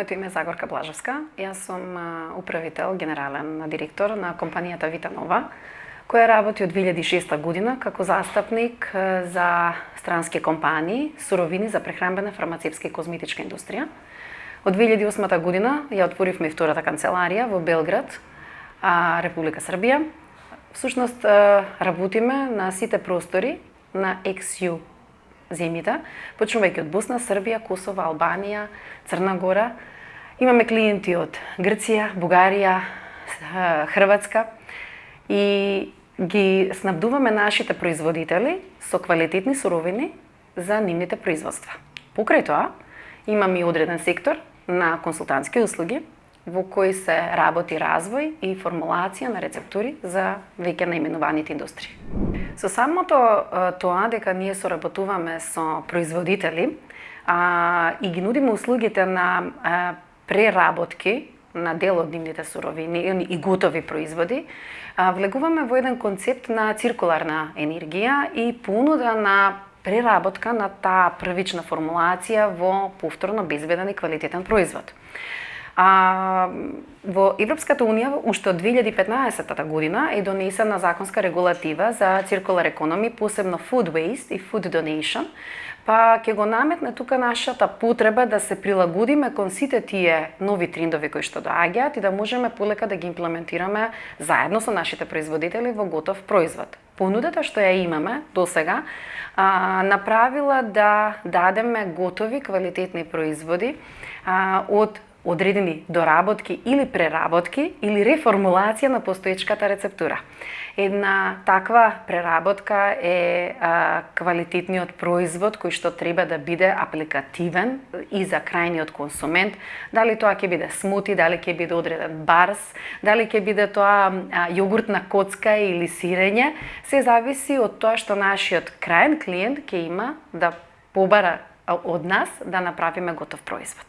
Моето име е Загорка Блажевска. Јас сум управител, генерален директор на компанијата Витанова, која работи од 2006 година како застапник за странски компании, суровини за прехранбена, фармацевтска и козметичка индустрија. Од 2008 година ја отворивме втората канцеларија во Белград, Република Србија. Всушност работиме на сите простори на XU земјите, почнувајќи од Босна, Србија, Косово, Албанија, Црна Гора. Имаме клиенти од Грција, Бугарија, Хрватска и ги снабдуваме нашите производители со квалитетни суровини за нивните производства. Покрај тоа, имаме и одреден сектор на консултантски услуги во кој се работи развој и формулација на рецептури за веќе наименуваните индустрии. Со самото тоа дека ние соработуваме со производители и ги нудиме услугите на преработки на дел од нивните суровини и готови производи, влегуваме во еден концепт на циркуларна енергија и понуда на преработка на таа првична формулација во повторно безбеден и квалитетен производ. Во Европската Унија уште од 2015 година е донесена законска регулатива за circular economy, посебно food waste и food donation, па ќе го наметне тука нашата потреба да се прилагодиме кон сите тие нови трендови кои што доаѓаат и да можеме полека да ги имплементираме заедно со нашите производители во готов производ. Понудата што ја имаме досега направила да дадеме готови квалитетни производи од одредени доработки или преработки или реформулација на постоечката рецептура. Една таква преработка е квалитетниот производ кој што треба да биде апликативен и за крајниот консумент. Дали тоа ќе биде смути, дали ќе биде одреден барс, дали ќе биде тоа јогуртна коцка или сирење, се зависи од тоа што нашиот крајен клиент ќе има да побара од нас да направиме готов производ.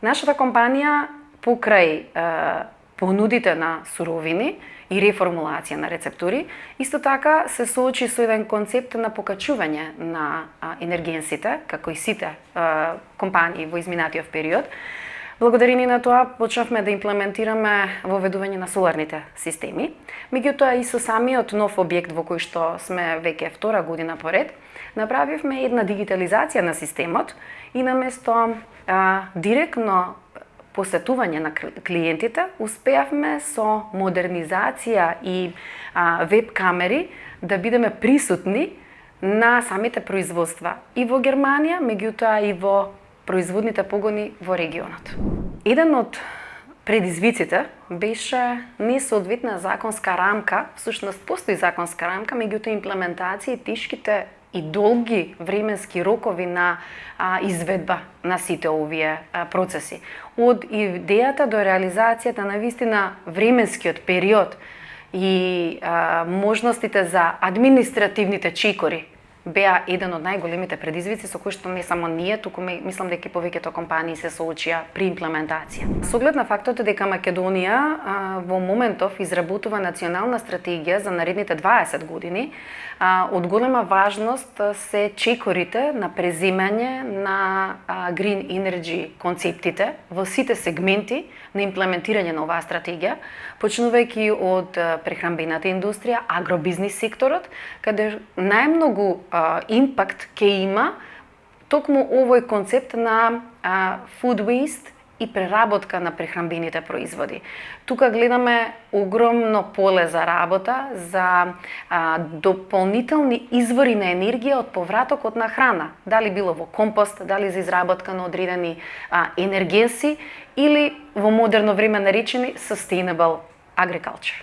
Нашата компанија покрај понудите на суровини и реформулација на рецептури, исто така се соочи со еден концепт на покачување на енергенсите, како и сите компании во изминатиот период. Благодарение на тоа почнавме да имплементираме воведување на соларните системи. Меѓутоа и со самиот нов објект во кој што сме веќе втора година поред, направивме една дигитализација на системот и наместо директно посетување на клиентите, успеавме со модернизација и веб камери да бидеме присутни на самите производства и во Германија, меѓутоа и во производните погони во регионот. Еден од предизвиците беше несоодветна законска рамка, всушност постои законска рамка, меѓутоа имплементација и тешките и долги временски рокови на изведба на сите овие процеси. Од идејата до реализацијата на вистина временскиот период и можностите за административните чекори беа еден од најголемите предизвици со кои што не само ние, туку мислам дека повеќето компании се соочија при имплементација. Со оглед на фактот дека Македонија во моментов изработува национална стратегија за наредните 20 години, од голема важност се чекорите на преземање на Green Energy концептите во сите сегменти на имплементирање на оваа стратегија, почнувајќи од прехранбената индустрија, агробизнис секторот, каде најмногу импакт ќе има токму овој концепт на food waste и преработка на прехранбените производи. Тука гледаме огромно поле за работа, за дополнителни извори на енергија од повратокот на храна, дали било во компост, дали за изработка на одредени енергенси или во модерно време наречени sustainable agriculture.